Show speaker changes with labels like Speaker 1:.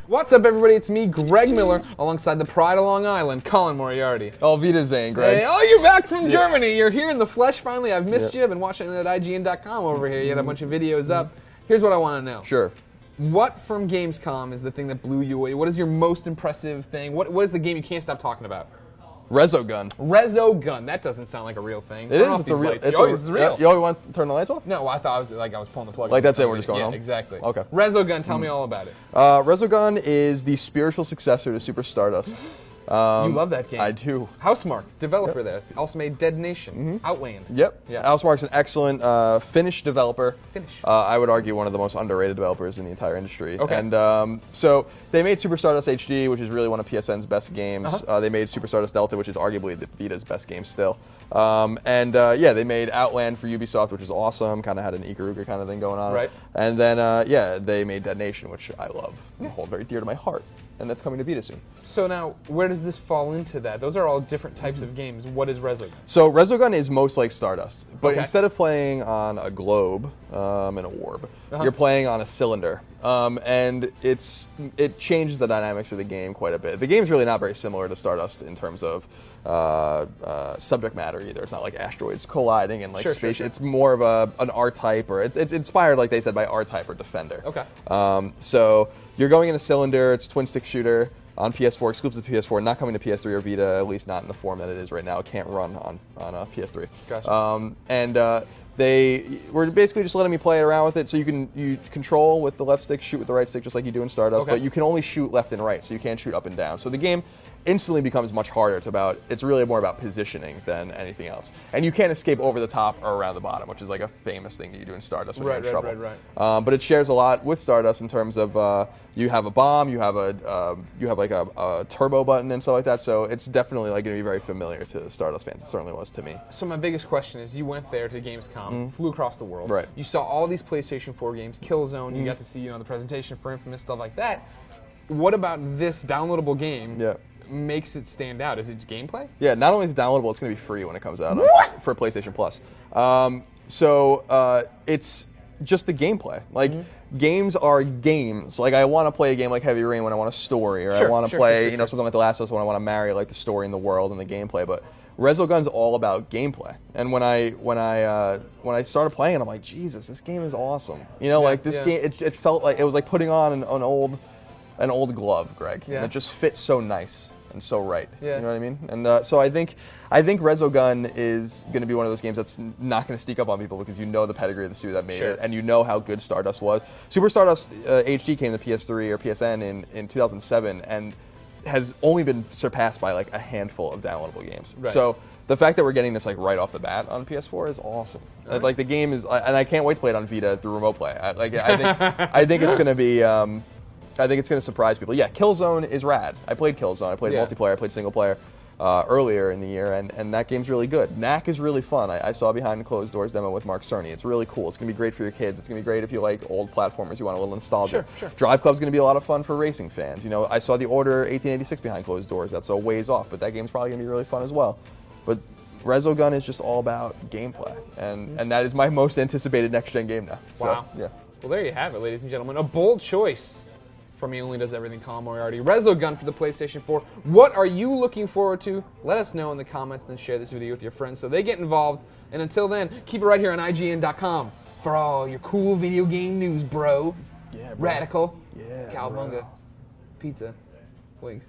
Speaker 1: What's up, everybody? It's me, Greg Miller, alongside the pride of Long Island, Colin Moriarty.
Speaker 2: Oh, Wiedersehen, Greg.
Speaker 1: Hey, oh, you're back from Germany. You're here in the flesh, finally. I've missed you. I've been watching it at IGN.com over here. You had a bunch of videos up. Here's what I want to know.
Speaker 2: Sure.
Speaker 1: What from Gamescom is the thing that blew you away? What is your most impressive thing? What is the game you can't stop talking about?
Speaker 2: Resogun.
Speaker 1: Resogun. That doesn't sound like a real thing.
Speaker 2: It is. It's a real.
Speaker 1: It's real.
Speaker 2: You always want to turn the lights off?
Speaker 1: No, I thought I was pulling the plug.
Speaker 2: Like that's it. We're just going home.
Speaker 1: Yeah, exactly.
Speaker 2: Okay.
Speaker 1: Resogun. Tell me all about it.
Speaker 2: Resogun is the spiritual successor to Super Stardust.
Speaker 1: You love that game.
Speaker 2: I do.
Speaker 1: Housemarque, developer there. Also made Dead Nation, Outland.
Speaker 2: Yep.
Speaker 1: Yeah.
Speaker 2: Housemarque's an excellent Finnish developer.
Speaker 1: Finnish.
Speaker 2: I would argue one of the most underrated developers in the entire industry.
Speaker 1: Okay.
Speaker 2: And so they made Super Stardust HD, which is really one of PSN's best games. They made Super Stardust Delta, which is arguably the Vita's best game still. Yeah, they made Outland for Ubisoft, which is awesome. Kind of had an Ikaruga kind of thing going on.
Speaker 1: Right.
Speaker 2: And then, yeah, they made Dead Nation, which I love and hold very dear to my heart. And that's coming to Vita soon.
Speaker 1: So now, where does this fall into that? Those are all different types of games. What is Resogun?
Speaker 2: So Resogun is most like Stardust, but
Speaker 1: Okay.
Speaker 2: instead of playing on a globe and a orb, you're playing on a cylinder, and it changes the dynamics of the game quite a bit. The game's really not very similar to Stardust in terms of subject matter either. It's not like asteroids colliding and like space.
Speaker 1: Sure.
Speaker 2: It's more of an R-type, or it's inspired, like they said, by R-type or Defender.
Speaker 1: Okay.
Speaker 2: So you're going in a cylinder. It's twin-stick shooter on PS4, exclusive to PS4, not coming to PS3 or Vita, at least not in the form that it is right now. It can't run on PS3.
Speaker 1: Gotcha.
Speaker 2: They were basically just letting me play around with it. So you control with the left stick, shoot with the right stick, just like you do in Stardust.
Speaker 1: Okay.
Speaker 2: But you can only shoot left and right, so you can't shoot up and down. So the game instantly becomes much harder. It's really more about positioning than anything else. And you can't escape over the top or around the bottom, which is like a famous thing that you do in Stardust when you're in trouble.
Speaker 1: Right.
Speaker 2: But it shares a lot with Stardust in terms of you have a bomb, you have like a turbo button and stuff like that. So it's definitely like going to be very familiar to Stardust fans. It certainly was to me.
Speaker 1: So my biggest question is, you went there to Gamescom, flew across the world.
Speaker 2: Right.
Speaker 1: You saw all these PlayStation 4 games, Killzone. You got to see the presentation for Infamous, stuff like that. What about this downloadable game?
Speaker 2: Yeah.
Speaker 1: Makes it stand out? Is it gameplay?
Speaker 2: Yeah, not only is it downloadable, it's going to be free when it comes out for PlayStation Plus. It's just the gameplay. Like, games are games. Like, I want to play a game like Heavy Rain when I want a story, or I want to play something like The Last of Us when I want to marry like the story and the world and the gameplay. But Resogun's all about gameplay. And when I started playing it, I'm like, Jesus, this game is awesome. Like this game, it felt like it was like putting on an old glove, Greg.
Speaker 1: Yeah.
Speaker 2: And it just fits so nice and so right.
Speaker 1: Yeah.
Speaker 2: You know what I mean? And so I think Resogun is going to be one of those games that's not going to sneak up on people, because you know the pedigree of the studio that made it, and you know how good Stardust was. Super Stardust HD came to PS3 or PSN in 2007 and has only been surpassed by like a handful of downloadable games.
Speaker 1: Right.
Speaker 2: So the fact that we're getting this like right off the bat on PS4 is awesome. Right. Like the game is, and I can't wait to play it on Vita through remote play. I think it's going to be. I think it's going to surprise people. Yeah, Killzone is rad. I played Killzone. I played multiplayer. I played single player earlier in the year, and that game's really good. Knack is really fun. I saw Behind Closed Doors demo with Mark Cerny. It's really cool. It's going to be great for your kids. It's going to be great if you like old platformers. You want a little nostalgia.
Speaker 1: Sure.
Speaker 2: Drive Club's going to be a lot of fun for racing fans. I saw The Order 1886 Behind Closed Doors. That's a ways off, but that game's probably going to be really fun as well. But Resogun is just all about gameplay, and that is my most anticipated next-gen game now.
Speaker 1: Wow.
Speaker 2: So, yeah.
Speaker 1: Well, there you have it, ladies and gentlemen. A bold choice from He Only Does Everything, Colin Moriarty. Resogun for the PlayStation 4. What are you looking forward to? Let us know in the comments, and then share this video with your friends so they get involved. And until then, keep it right here on IGN.com for all your cool video game news, bro.
Speaker 2: Yeah, bro.
Speaker 1: Radical.
Speaker 2: Yeah,
Speaker 1: Cowabunga.
Speaker 2: bro.
Speaker 1: Pizza. Wings.